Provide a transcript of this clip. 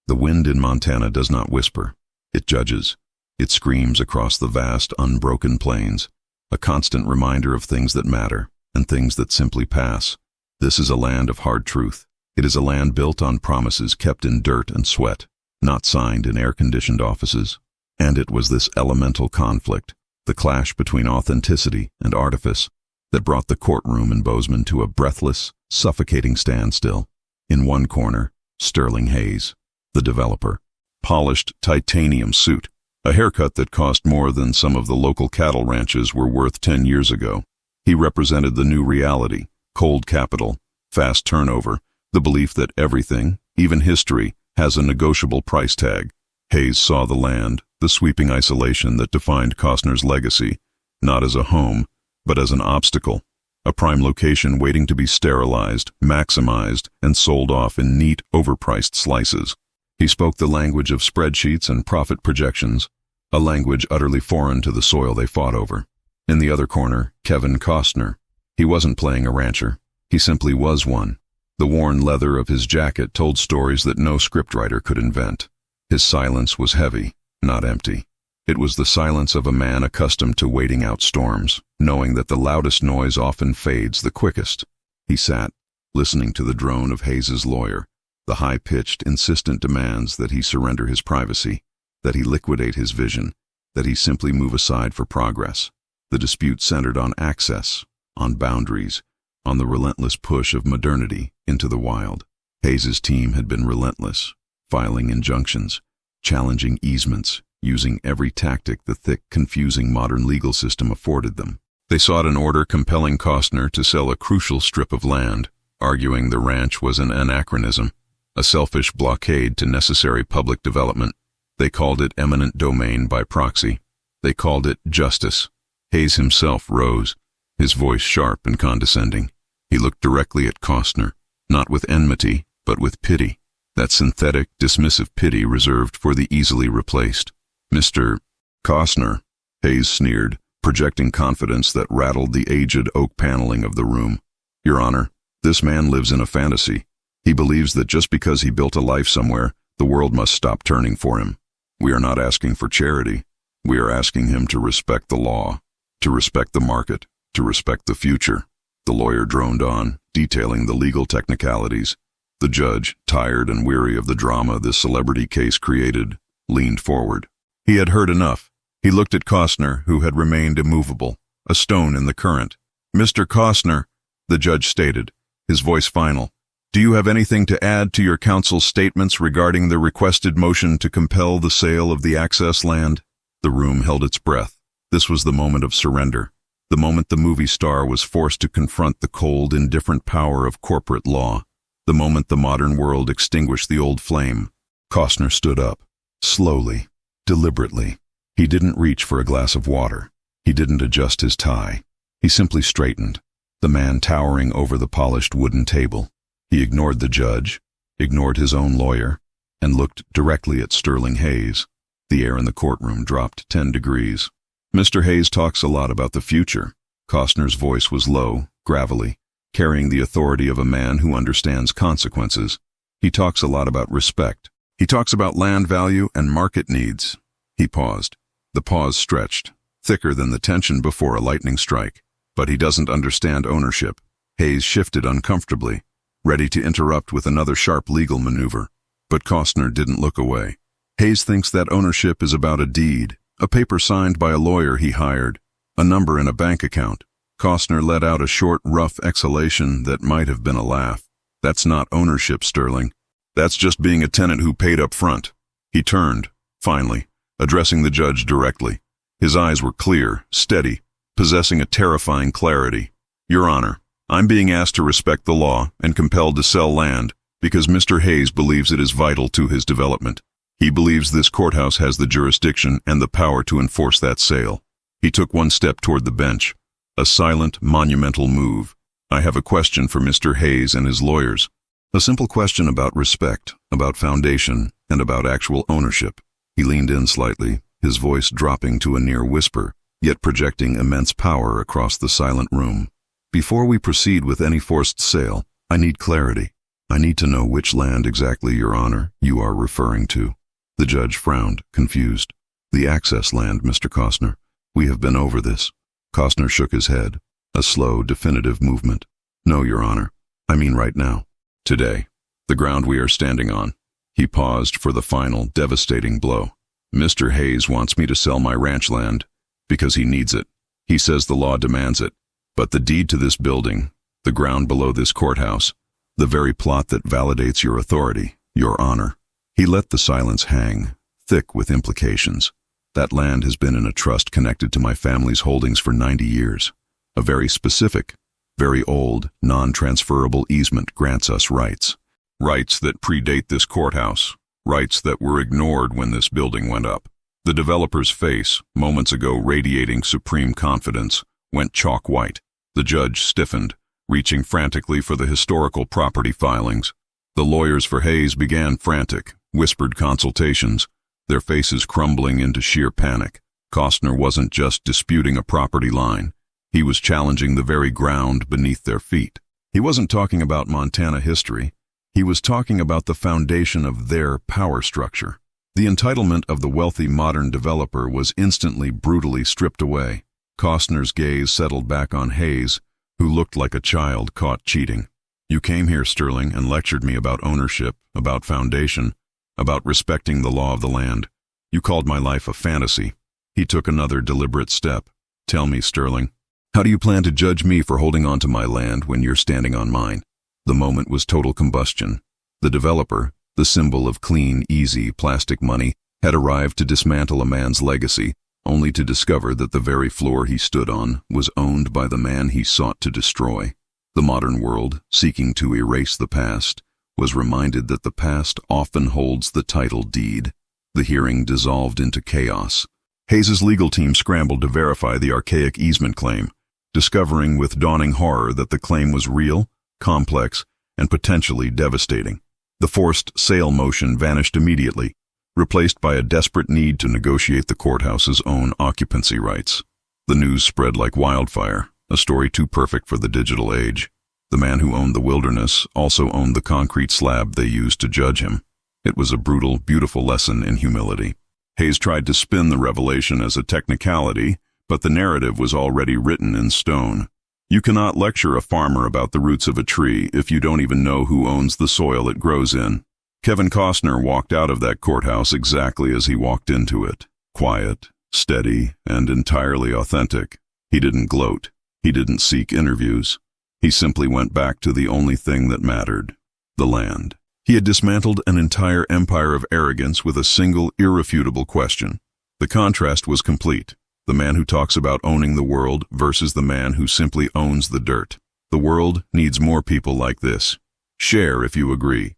The wind in Montana does not whisper. It judges. It screams across the vast, unbroken plains, a constant reminder of things that matter and things that simply pass. This is a land of hard truth. It is a land built on promises kept in dirt and sweat, not signed in air-conditioned offices. And it was this elemental conflict, the clash between authenticity and artifice, that brought the courtroom in Bozeman to a breathless, suffocating standstill. In one corner, Sterling Hayes, the developer, polished titanium suit, a haircut that cost more than some of the local cattle ranches were worth 10 years ago. He represented the new reality, cold capital, fast turnover, the belief that everything, even history, has a negotiable price tag. Hayes saw the land, the sweeping isolation that defined Costner's legacy, not as a home, but as an obstacle, a prime location waiting to be sterilized, maximized, and sold off in neat, overpriced slices. He spoke the language of spreadsheets and profit projections, a language utterly foreign to the soil they fought over. In the other corner, Kevin Costner. He wasn't playing a rancher. He simply was one. The worn leather of his jacket told stories that no scriptwriter could invent. His silence was heavy, not empty. It was the silence of a man accustomed to waiting out storms, knowing that the loudest noise often fades the quickest. He sat, listening to the drone of Hayes's lawyer, the high-pitched, insistent demands that he surrender his privacy, that he liquidate his vision, that he simply move aside for progress. The dispute centered on access, on boundaries, on the relentless push of modernity into the wild. Hayes's team had been relentless, filing injunctions, challenging easements, using every tactic the thick, confusing modern legal system afforded them. They sought an order compelling Costner to sell a crucial strip of land, arguing the ranch was an anachronism, a selfish blockade to necessary public development. They called it eminent domain by proxy. They called it justice. Hayes himself rose, his voice sharp and condescending. He looked directly at Costner, not with enmity, but with pity, that synthetic, dismissive pity reserved for the easily replaced. "Mr. Costner," Hayes sneered, projecting confidence that rattled the aged oak paneling of the room. "Your Honor, this man lives in a fantasy. He believes that just because he built a life somewhere, the world must stop turning for him. We are not asking for charity. We are asking him to respect the law, to respect the market, to respect the future." The lawyer droned on, detailing the legal technicalities. The judge, tired and weary of the drama this celebrity case created, leaned forward. He had heard enough. He looked at Costner, who had remained immovable, a stone in the current. "Mr. Costner," the judge stated, his voice final, "do you have anything to add to your counsel's statements regarding the requested motion to compel the sale of the access land?" The room held its breath. This was the moment of surrender, the moment the movie star was forced to confront the cold, indifferent power of corporate law, the moment the modern world extinguished the old flame. Costner stood up, slowly, deliberately. He didn't reach for a glass of water. He didn't adjust his tie. He simply straightened, the man towering over the polished wooden table. He ignored the judge, ignored his own lawyer, and looked directly at Sterling Hayes. The air in the courtroom dropped 10 degrees. "Mr. Hayes talks a lot about the future." Costner's voice was low, gravelly, carrying the authority of a man who understands consequences. "He talks a lot about respect. He talks about land value and market needs." He paused. The pause stretched, thicker than the tension before a lightning strike. "But he doesn't understand ownership." Hayes shifted uncomfortably, ready to interrupt with another sharp legal maneuver. But Costner didn't look away. "Hayes thinks that ownership is about a deed, a paper signed by a lawyer he hired, a number in a bank account." Costner let out a short, rough exhalation that might have been a laugh. "That's not ownership, Sterling. That's just being a tenant who paid up front." He turned, finally, addressing the judge directly. His eyes were clear, steady, possessing a terrifying clarity. "Your Honor, I'm being asked to respect the law and compelled to sell land because Mr. Hayes believes it is vital to his development. He believes this courthouse has the jurisdiction and the power to enforce that sale." He took one step toward the bench, a silent, monumental move. "I have a question for Mr. Hayes and his lawyers. A simple question about respect, about foundation, and about actual ownership." He leaned in slightly, his voice dropping to a near whisper, yet projecting immense power across the silent room. "Before we proceed with any forced sale, I need clarity. I need to know which land exactly, Your Honor, you are referring to. The judge frowned, confused. The access land, Mr. Costner. We have been over this. Costner shook his head, a slow, definitive movement. No, Your Honor. I mean right now. Today. The ground we are standing on. He paused for the final, devastating blow. Mr. Hayes wants me to sell my ranch land because he needs it. He says the law demands it. But the deed to this building, the ground below this courthouse, the very plot that validates your authority, Your Honor. He let the silence hang, thick with implications. That land has been in a trust connected to my family's holdings for 90 years. A very specific, very old, non-transferable easement grants us rights. Rights that predate this courthouse. Rights that were ignored when this building went up. The developer's face, moments ago radiating supreme confidence, went chalk white. The judge stiffened, reaching frantically for the historical property filings. The lawyers for Hayes began frantic, whispered consultations, their faces crumbling into sheer panic. Costner wasn't just disputing a property line. He was challenging the very ground beneath their feet. He wasn't talking about Montana history. He was talking about the foundation of their power structure. The entitlement of the wealthy modern developer was instantly, brutally stripped away. Costner's gaze settled back on Hayes, who looked like a child caught cheating. You came here, Sterling, and lectured me about ownership, about foundation, about respecting the law of the land. You called my life a fantasy. He took another deliberate step. Tell me, Sterling, how do you plan to judge me for holding on to my land when you're standing on mine? The moment was total combustion. The developer, the symbol of clean, easy, plastic money, had arrived to dismantle a man's legacy, only to discover that the very floor he stood on was owned by the man he sought to destroy. The modern world, seeking to erase the past, was reminded that the past often holds the title deed. The hearing dissolved into chaos. Hayes's legal team scrambled to verify the archaic easement claim, discovering with dawning horror that the claim was real, complex, and potentially devastating. The forced sale motion vanished immediately, replaced by a desperate need to negotiate the courthouse's own occupancy rights. The news spread like wildfire, a story too perfect for the digital age. The man who owned the wilderness also owned the concrete slab they used to judge him. It was a brutal, beautiful lesson in humility. Hayes tried to spin the revelation as a technicality, but the narrative was already written in stone. You cannot lecture a farmer about the roots of a tree if you don't even know who owns the soil it grows in. Kevin Costner walked out of that courthouse exactly as he walked into it. Quiet, steady, and entirely authentic. He didn't gloat. He didn't seek interviews. He simply went back to the only thing that mattered: the land. He had dismantled an entire empire of arrogance with a single, irrefutable question. The contrast was complete. The man who talks about owning the world versus the man who simply owns the dirt. The world needs more people like this. Share if you agree.